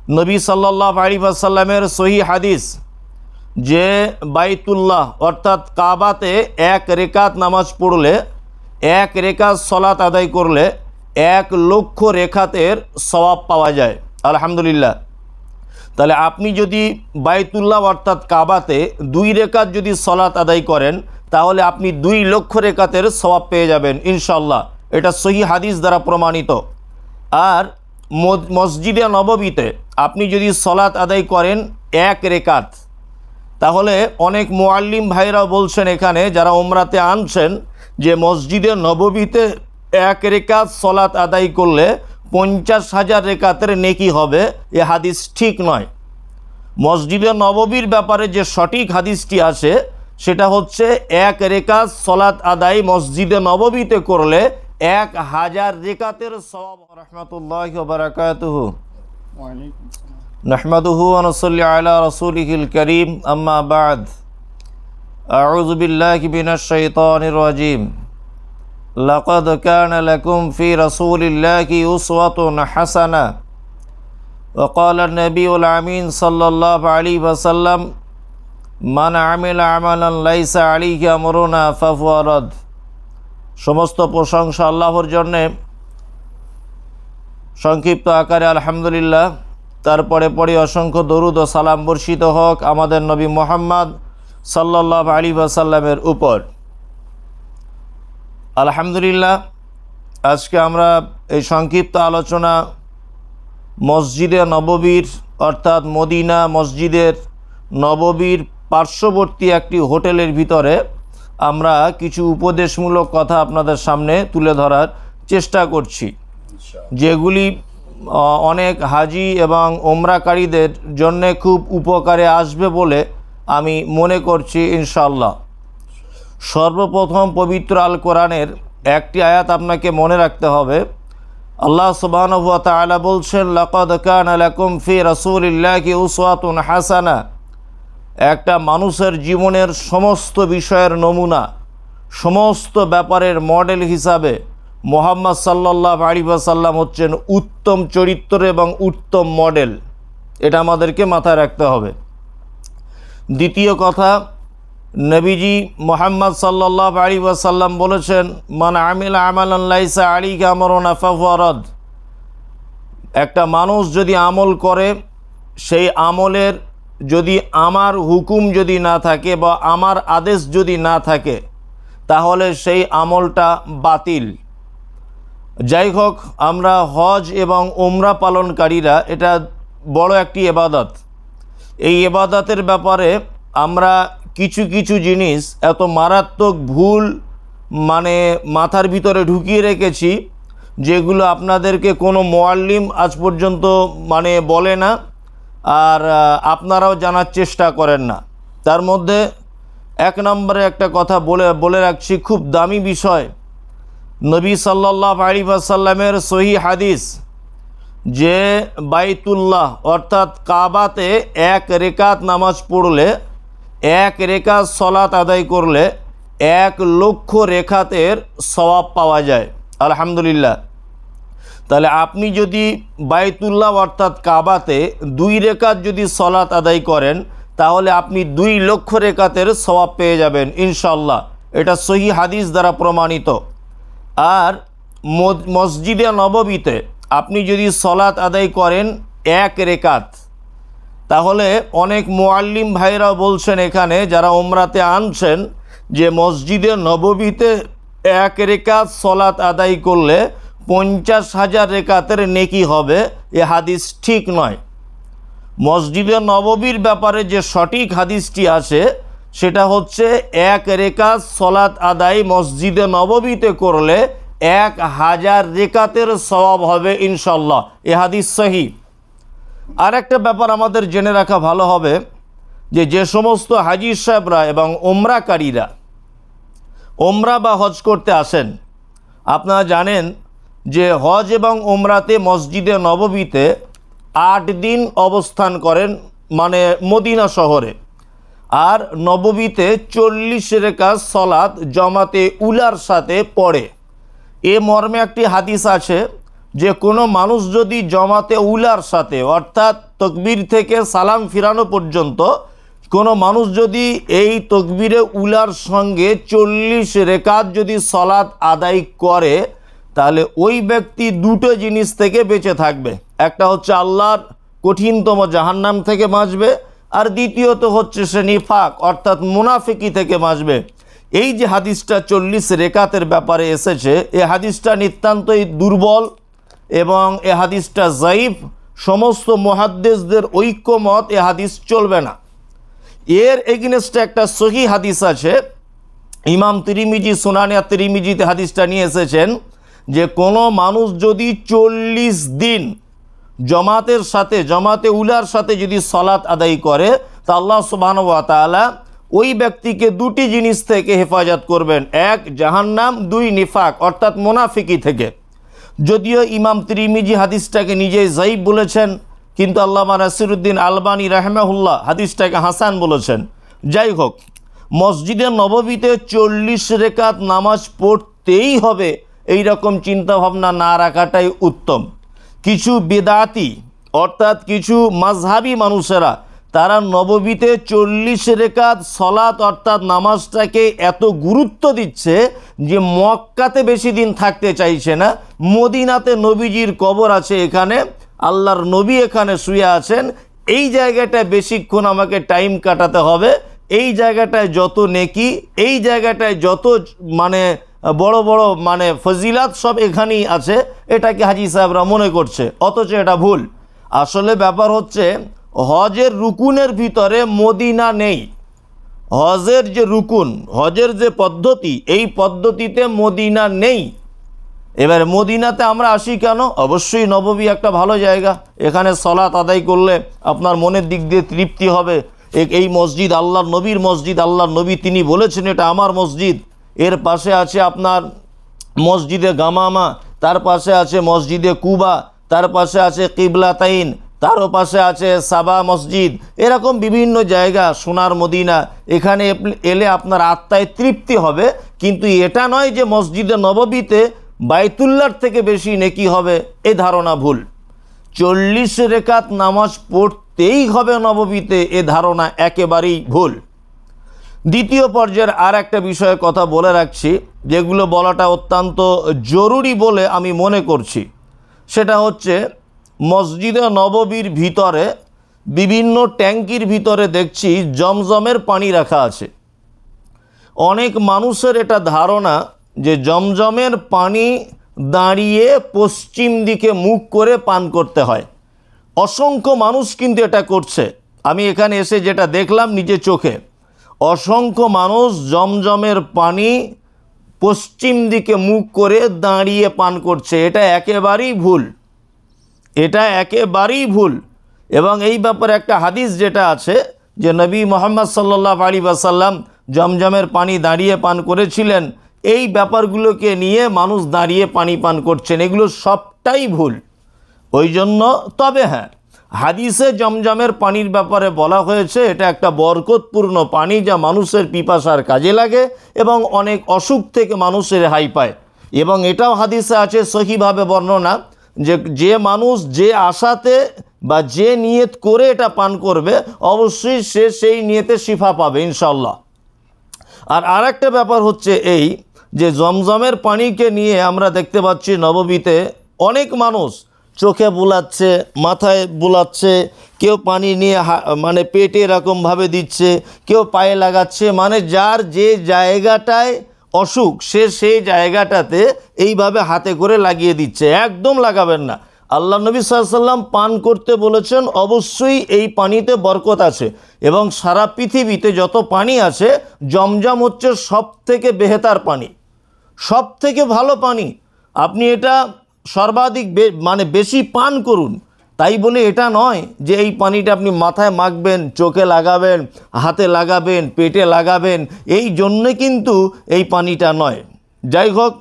নবী সাল্লাল্লাহু আলাইহি ওয়াসাল্লামের সহি হাদিস যে বাইতুল্লাহ অর্থাৎ কাবাতে এক রেকাত নামাজ পড়লে, এক রেকাত সলাত আদায় করলে 1,00,000 রেখাতের সওয়াব পাওয়া যায়। আলহামদুলিল্লাহ। তাহলে আপনি যদি বাইতুল্লাহ অর্থাৎ কাবাতে 2 রেকাত যদি সলাত আদায় করেন তাহলে আপনি 2,00,000 রেকাতের সওয়াব পেয়ে যাবেন ইনশাআল্লাহ। এটা সহি হাদিস দ্বারা প্রমাণিত। আর মসজিদে নববীতে আপনি যদি সলাত আদায় করেন 1 রেকাত, তাহলে অনেক মুআল্লিম ভাইরা বলছেন এখানে যারা উমরাতে আনছেন যে মসজিদে নববীতে 1 রেকাত সলাত আদায় করলে 50,000 রেকাতের নেকি হবে। এ হাদিস ঠিক নয়। মসজিদে নববীর ব্যাপারে যে সঠিক হাদিসটি আছে সেটা হচ্ছে 1 রেকাত সলাত আদায় মসজিদে নববীতে করলে 1000 রেকাতের সওয়াব। রাহমাতুল্লাহি ওয়া বারাকাতুহু। নাহমাদুহু ওয়া নুসাল্লি আলা রাসূলিহিল কারীম, আম্মা বা'দ। আউযু বিল্লাহি মিনাশ শাইতানির রাজীম। লাকাদ কানা লাকুম ফি রাসূলিল্লাহি উসওয়াতুন হাসানাহ ওয়া ক্বালা আন-নাবিয়ুল আমিন সাল্লাল্লাহু আলাইহি ওয়াসাল্লাম মান আমিলা আমালান লাইসা আলাইহি আমরুনা ফাহুয়া রাদ। সমস্ত প্রশংসা আল্লাহর জন্যে। সংক্ষিপ্ত আকারে আলহামদুলিল্লাহ, তারপরে পরে অসংখ্য দরুদ ও সালাম বর্ষিত হোক আমাদের নবী মুহাম্মদ সাল্লাল্লাহু আলাইহি ওয়াসাল্লামের উপর। আলহামদুলিল্লাহ, আজকে আমরা এই সংক্ষিপ্ত আলোচনা মসজিদে নববীর অর্থাৎ মদিনা মসজিদের নববীর পার্শ্ববর্তী একটি হোটেলের ভিতরে আমরা কিছু উপদেশমূলক কথা আপনাদের সামনে তুলে ধরার চেষ্টা করছি, যেগুলি অনেক হাজি এবং ওমরাকারীদের জন্যে খুব উপকারে আসবে বলে আমি মনে করছি ইনশাআল্লাহ। সর্বপ্রথম পবিত্র আল কোরআনের একটি আয়াত আপনাকে মনে রাখতে হবে। আল্লাহ সুবহানাহু ওয়া তাআলা বলছেন, লাকাদ কানা লাকুম ফি রাসূলিল্লাহি উসওয়াতুন হাসানাহ। একটা মানুষের জীবনের সমস্ত বিষয়ের নমুনা, সমস্ত ব্যাপারের মডেল হিসাবে মুহাম্মদ সাল্লাল্লাহু আলাইহি ওয়াসাল্লাম হচ্ছেন উত্তম চরিত্র এবং উত্তম মডেল। এটা আমাদেরকে মাথায় রাখতে হবে। দ্বিতীয় কথা, নবীজি মুহাম্মদ সাল্লাল্লাহু আলাইহি ওয়াসাল্লাম বলেছেন, মান আমিলা আমালান লাইসা আলাইহি আমরুনা ফাহুয়া রাদ। একটা মানুষ যদি আমল করে, সেই আমলের যদি আমার হুকুম যদি না থাকে বা আমার আদেশ যদি না থাকে তাহলে সেই আমলটা বাতিল। যাই হোক, আমরা হজ এবং উমরা পালনকারীরা এটা বড় একটি ইবাদত। এই ইবাদতের ব্যাপারে আমরা কিছু কিছু জিনিস এত মারাত্মক ভুল মাথার ভিতরে ঢুকিয়ে রেখেছি যেগুলো আপনাদেরকে কোনো মুআল্লিম আজ পর্যন্ত বলে না, আর আপনারাও জানার চেষ্টা করেন না। তার মধ্যে 1 নম্বরে একটা কথা বলে রাখছি, খুব দামি বিষয়। নবী সাল্লাল্লাহু আলাইহি ওয়াসাল্লামের সহি হাদিস যে বাইতুল্লাহ অর্থাৎ কাবাতে 1 রেকাত নামাজ পড়লে, 1 রেকাত সলাত আদায় করলে 1,00,000 রেখাতের সওয়াব পাওয়া যায়। আলহামদুলিল্লাহ। তাহলে আপনি যদি বাইতুল্লাহ অর্থাৎ কাবাতে 2 রেকাত যদি সলাত আদায় করেন তাহলে আপনি 2,00,000 রেকাতের সওয়াব পেয়ে যাবেন ইনশাআল্লাহ। এটা সহি হাদিস দ্বারা প্রমাণিত। আর মসজিদে নববীতে আপনি যদি সলাত আদায় করেন 1 রেকাত, তাহলে অনেক মুআল্লিম ভাইরা বলছেন এখানে যারা উমরাতে আনছেন যে মসজিদে নববীতে 1 রেকাত সলাত আদায় করলে 50,000 রেকাতের নেকি হবে। এ হাদিস ঠিক নয়। মসজিদে নববীর ব্যাপারে যে সঠিক হাদিসটি আছে সেটা হচ্ছে 1 রেকাত সলাত আদায় মসজিদে নববীতে করলে 1000 রেকাতের সওয়াব হবে ইনশাআল্লাহ। এ হাদিস সহি। আর একটা ব্যাপার আমাদের জেনে রাখা ভালো হবে যে সমস্ত হাজি সাহেবরা এবং ওমরাকারীরা ওমরা বা হজ করতে আসেন, আপনারা জানেন যে হজ এবং ওমরাতে মসজিদে নববীতে 8 দিন অবস্থান করেন মদিনা শহরে, আর নববীতে 40 রেকাত সলাত জামাতে উলার সাথে পড়ে। এ মর্মে একটি হাদিস আছে, যে কোনো মানুষ যদি জমাতে উলার সাথে অর্থাৎ তকবীর থেকে সালাম ফিরানো পর্যন্ত কোনো মানুষ যদি এই তকবীরে উলার সঙ্গে 40 রেকাত যদি সলাত আদায় করে, তাহলে ওই ব্যক্তি দুটো জিনিস থেকে বেঁচে থাকবে। একটা হচ্ছে আল্লাহর কঠিনতম জাহান্নাম থেকে বাঁচবে, আর দ্বিতীয়ত হচ্ছে সে নিফাক অর্থাৎ মুনাফিকি থেকে বাঁচবে। এই যে হাদিসটা 40 রেকাতের ব্যাপারে এসেছে, এই হাদিসটা নিতান্তই দুর্বল এবং এ হাদিসটা যায়িফ। সমস্ত মুহাদ্দিসদের ঐক্যমত এ হাদিস চলবে না। এর এগেনস্টে একটা সহিহ হাদিস আছে, ইমাম তিরমিজি সুনানে তিরমিজিতে হাদিসটা নিয়ে এসেছেন যে কোনো মানুষ যদি 40 দিন জমাতের সাথে জমাতে উলার সাথে যদি সলাত আদায় করে, তা আল্লাহ সুবহানাহু ওয়া তাআলা ওই ব্যক্তিকে দুটি জিনিস থেকে হেফাজত করবেন, এক জাহান্নাম, দুই নিফাক অর্থাৎ মুনাফিকি থেকে। যদিও ইমাম তিরমিজি হাদিসটাকে নিজেই যায়িফ বলেছেন, কিন্তু আল্লামা নাসিরুদ্দিন আলবানী রাহমাহুল্লাহ হাদিসটাকে হাসান বলেছেন। যাই হোক, মসজিদে নববীতে 40 রেকাত নামাজ পড়তেই হবে এই রকম চিন্তাভাবনা না রাখাটাই উত্তম। কিছু বেদাতি অর্থাৎ কিছু মাযহাবী মানুষেরা তারা নববীতে 40 রেকাত সলাত অর্থাৎ নামাজটাকে এত গুরুত্ব দিচ্ছে যে মক্কাতে বেশি দিন থাকতে চাইছে না। মদিনাতে নবীজির কবর আছে, এখানে আল্লাহর নবী এখানে শুয়ে আছেন, এই জায়গাটায় বেশিক্ষণ আমাকে টাইম কাটাতে হবে, এই জায়গাটায় যত নেকি, এই জায়গাটায় যত মানে বড় বড় মানে ফজিলাত সব এখানেই আছে, এটাকে হাজি সাহেবরা মনে করছে, অথচ এটা ভুল। আসলে ব্যাপার হচ্ছে হজের রুকুনের ভিতরে মদিনা নেই। হজের যে রুকুন, হজের যে পদ্ধতি, এই পদ্ধতিতে মদিনা নেই। এবারে মদিনাতে আমরা আসি কেন? অবশ্যই নববী একটা ভালো জায়গা, এখানে সলাত আদায় করলে আপনার মনের দিক দিয়ে তৃপ্তি হবে। এই মসজিদ আল্লাহর নবীর মসজিদ, আল্লাহর নবী তিনি বলেছেন এটা আমার মসজিদ। এর পাশে আছে আপনার মসজিদে গামামা, তার পাশে আছে মসজিদে কুবা, তার পাশে আছে কিবলাতাইন, তারও পাশে আছে সাবা মসজিদ, এরকম বিভিন্ন জায়গা, সোনার মদিনা। এখানে এলে আপনার আত্মায় তৃপ্তি হবে, কিন্তু এটা নয় যে মসজিদে নববীতে বাইতুল্লাহর থেকে বেশি নেকি হবে, এই ধারণা ভুল। 40 রেকাত নামাজ পড়তেই হবে নববীতে, এ ধারণা একেবারেই ভুল। দ্বিতীয় পর্যায়ের আর একটা বিষয়ে কথা বলে রাখছি, যেগুলো বলাটা অত্যন্ত জরুরি বলে আমি মনে করছি। সেটা হচ্ছে মসজিদে নববীর ভিতরে বিভিন্ন ট্যাঙ্কির ভিতরে দেখছি জমজমের পানি রাখা আছে। অনেক মানুষের এটা ধারণা যে জমজমের পানি দাঁড়িয়ে পশ্চিম দিকে মুখ করে পান করতে হয়। অসংখ্য মানুষ কিন্তু এটা করছে, আমি এখানে এসে যেটা দেখলাম নিজে চোখে, অসংখ্য মানুষ জমজমের পানি পশ্চিম দিকে মুখ করে দাঁড়িয়ে পান করছে। এটা একেবারেই ভুল, এটা একেবারেই ভুল। এবং এই ব্যাপারে একটা হাদিস যেটা আছে যে নবী মুহাম্মদ সাল্লাল্লাহু আলাইহি ওয়াসাল্লাম জমজমের পানি দাঁড়িয়ে পান করেছিলেন, এই ব্যাপারগুলোকে নিয়ে মানুষ দাঁড়িয়ে পানি পান করছেন, এগুলো সবটাই ভুল। ওই জন্য তবে হ্যাঁ, হাদিসে জমজমের পানির ব্যাপারে বলা হয়েছে এটা একটা বরকতপূর্ণ পানি, যা মানুষের পিপাসার কাজে লাগে এবং অনেক অসুখ থেকে মানুষের রেহাই পায়। এবং এটাও হাদিসে আছে সহিভাবে বর্ণনা যে মানুষ যে আশাতে বা যে নিয়ত করে এটা পান করবে, অবশ্যই সে সেই নিয়তে শিফা পাবে ইনশাআল্লাহ। আর আরেকটা ব্যাপার হচ্ছে এই যে জমজমের পানিকে নিয়ে আমরা দেখতে পাচ্ছি নববীতে অনেক মানুষ চোখে বুলাচ্ছে, মাথায় বুলাচ্ছে, কেউ পানি নিয়ে মানে পেটে এরকমভাবে দিচ্ছে, কেউ পায়ে লাগাচ্ছে, মানে যার যে জায়গাটায় অসুখ সে সেই জায়গাটাতে এইভাবে হাতে করে লাগিয়ে দিচ্ছে। একদম লাগাবেন না। আল্লাহ নবী সাল্লাল্লাহু আলাইহি ওয়াসাল্লাম পান করতে বলেছেন, অবশ্যই এই পানিতে বরকত আছে এবং সারা পৃথিবীতে যত পানি আছে জমজম হচ্ছে সব থেকে বেহতার পানি, সব থেকে ভালো পানি। আপনি এটা সর্বাধিক মানে বেশি পান করুন, তাই বলে এটা নয় যে এই পানিটা আপনি মাথায় মাখবেন, চোখে লাগাবেন, হাতে লাগাবেন, পেটে লাগাবেন, এই জন্যে কিন্তু এই পানিটা নয়। যাই হোক,